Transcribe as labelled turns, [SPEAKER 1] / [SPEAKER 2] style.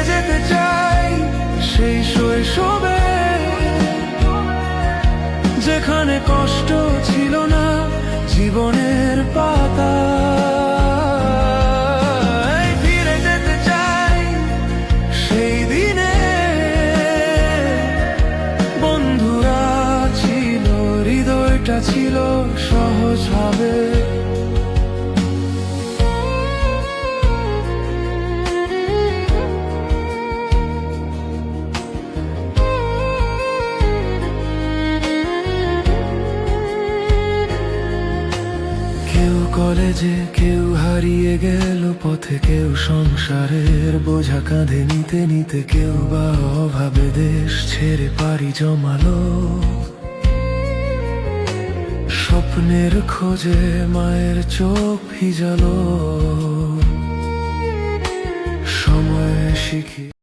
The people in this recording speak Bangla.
[SPEAKER 1] যেতে চাই সেই শৈশবে, যেখানে কষ্ট ছিল না জীবনের পাতা। ফিরে যেতে চাই সেই দিনে, বন্ধুরা ছিল, হৃদয়টা ছিল সহজ ভাবে। কেউ কলেজে, কেউ হারিয়ে গেল পথে, কেউ সংসারের বোঝা কাঁধে নিতে নিতে, কেউ বা অভাবে দেশ ছেড়ে পাড়ি জমালো। স্বপ্নের খোঁজে মায়ের চোখ ভিজালো, সময় শিখি।